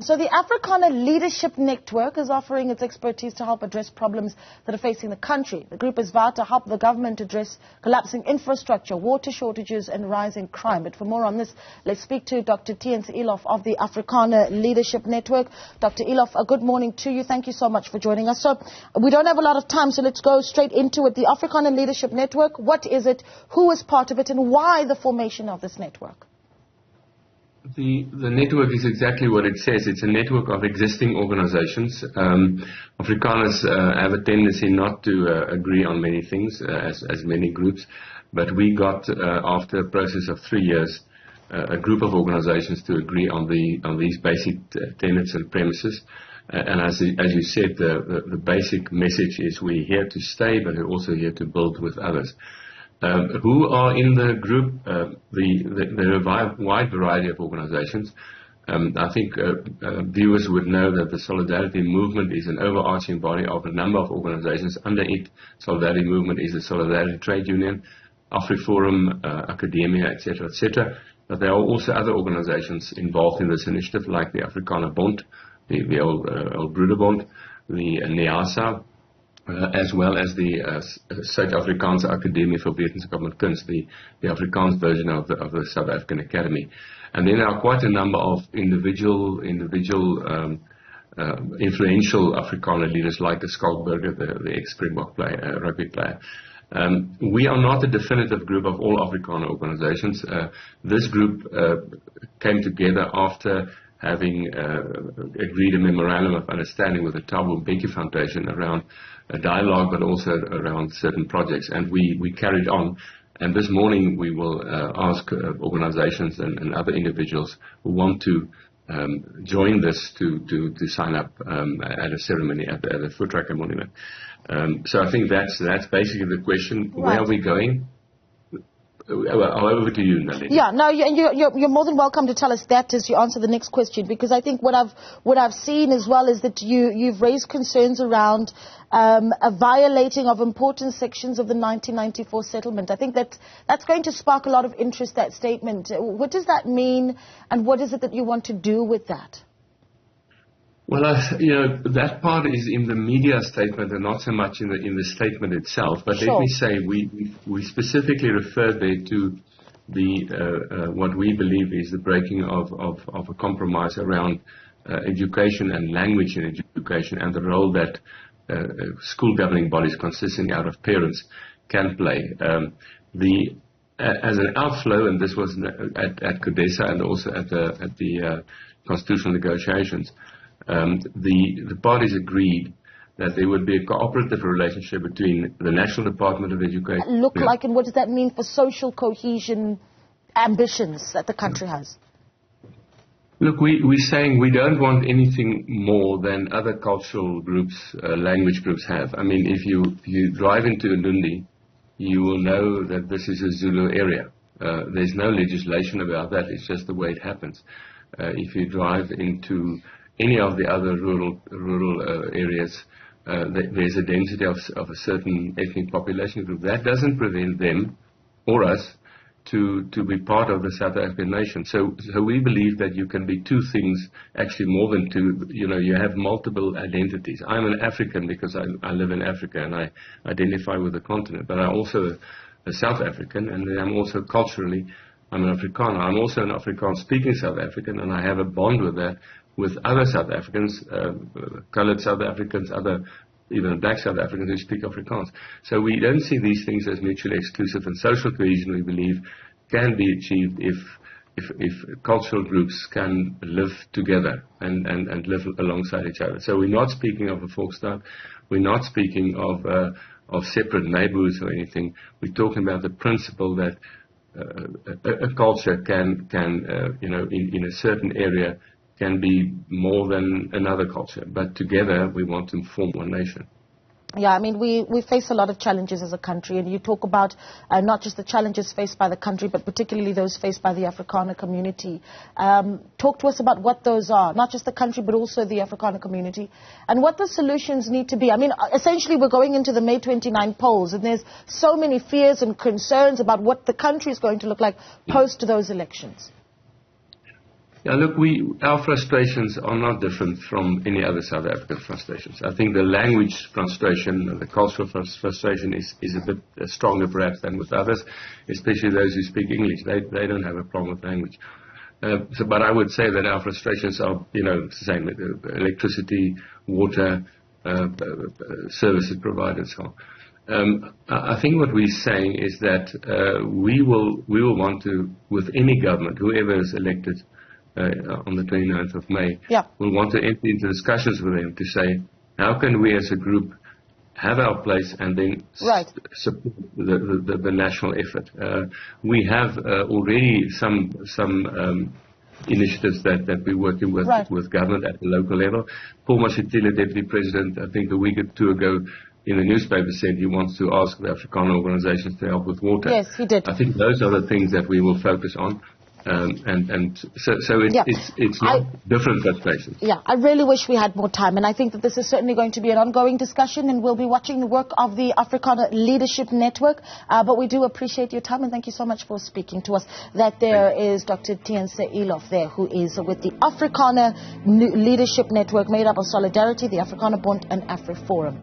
So the Afrikaner Leadership Network is offering its expertise to help address problems that are facing the country. The group is vowed to help the government address collapsing infrastructure, water shortages and rising crime. But for more on this, let's speak to Dr Theuns Eloff of the Afrikaner Leadership Network. Dr Eloff, a good morning to you. Thank you so much for joining us. So we don't have a lot of time, so let's go straight into it. The Afrikaner Leadership Network, what is it, who is part of it, and why the formation of this network? The network is exactly what it says. It's a network of existing organizations. Afrikaners have a tendency not to agree on many things, as many groups, but we got, after a process of 3 years, a group of organizations to agree on these basic tenets and premises. And as you said, the basic message is we're here to stay, but we're also here to build with others. Who are in the group? There are a wide variety of organizations. I think viewers would know that the Solidarity Movement is an overarching body of a number of organizations. Under it, Solidarity Movement is the Solidarity Trade Union, AfriForum, Academia, etc., etc. But there are also other organizations involved in this initiative, like the Afrikaner Bond, the old Broederbond, the NEASA, as well as the Suid-Afrikaanse Academie vir Wetenskap en Kunst, the Afrikaans version of the South African Academy. And then there are quite a number of individual influential Afrikaner leaders like the Skalkberger, the ex-Springbok rugby player. We are not a definitive group of all Afrikaner organizations. This group came together after having agreed a memorandum of understanding with the Thabo Mbeki Foundation around a dialogue, but also around certain projects. And we carried on. And this morning we will ask organizations and other individuals who want to join this to sign up at a ceremony at the Voetrekker Monument. So I think that's basically the question. Right. Where are we going? Well, over to you, Nalini. Yeah, no, you're more than welcome to tell us that as you answer the next question, because I think what I've seen as well is that you've raised concerns around a violating of important sections of the 1994 settlement. I think that's going to spark a lot of interest, that statement. What does that mean, and what is it that you want to do with that? Well, that part is in the media statement and not so much in the statement itself. But sure. Let me say, we specifically referred there to the what we believe is the breaking of a compromise around education and language in education, and the role that school governing bodies consisting out of parents can play. As an outflow, and this was at CODESA and also at the constitutional negotiations. The parties agreed that there would be a cooperative relationship between the National Department of Education. And what does that mean for social cohesion ambitions that the country has? Look, we're saying we don't want anything more than other cultural groups, language groups have. I mean, if you drive into Ndundi, you will know that this is a Zulu area. There's no legislation about that. It's just the way it happens. If you drive into any of the other rural areas, there's a density of a certain ethnic population group. That doesn't prevent them or us to be part of the South African nation. So we believe that you can be two things, actually more than two. You have multiple identities. I'm an African because I live in Africa and I identify with the continent, but I'm also a South African, and then I'm also culturally, I'm an Afrikaner. I'm also an Afrikaans-speaking South African, and I have a bond with other South Africans, colored South Africans, even black South Africans who speak Afrikaans. So we don't see these things as mutually exclusive, and social cohesion, we believe, can be achieved if cultural groups can live together and live alongside each other. So we're not speaking of a Volksstaat, we're not speaking of separate neighborhoods or anything. We're talking about the principle that a culture can in a certain area can be more than another culture, but together we want to form one nation. Yeah, I mean, we face a lot of challenges as a country, and you talk about not just the challenges faced by the country, but particularly those faced by the Afrikaner community. Talk to us about what those are, not just the country, but also the Afrikaner community, and what the solutions need to be. I mean, essentially, we're going into the May 29 polls, and there's so many fears and concerns about what the country is going to look like post those elections. Yeah, look, our frustrations are not different from any other South African frustrations. I think the language frustration, the cultural frustration is a bit stronger perhaps than with others, especially those who speak English. They don't have a problem with language. But I would say that our frustrations are, the same, electricity, water, services provided, so on. I think what we're saying is that we will want to, with any government, whoever is elected on the 29th of May, we'll want to enter into discussions with them to say, how can we as a group have our place and then support the national effort. We have already some initiatives that we're working with government at the local level. Paul Mashatile, Deputy President, I think a week or two ago in the newspaper said he wants to ask the Afrikaner organizations to help with water. Yes, he did. I think those are the things that we will focus on. It's not different frustrations. Yeah, I really wish we had more time, and I think that this is certainly going to be an ongoing discussion, and we'll be watching the work of the Afrikaner Leadership Network. But we do appreciate your time, and thank you so much for speaking to us. That there is Dr Theuns Eloff there, who is with the Afrikaner Leadership Network, made up of Solidarity, the Afrikaner Bond, and AfriForum.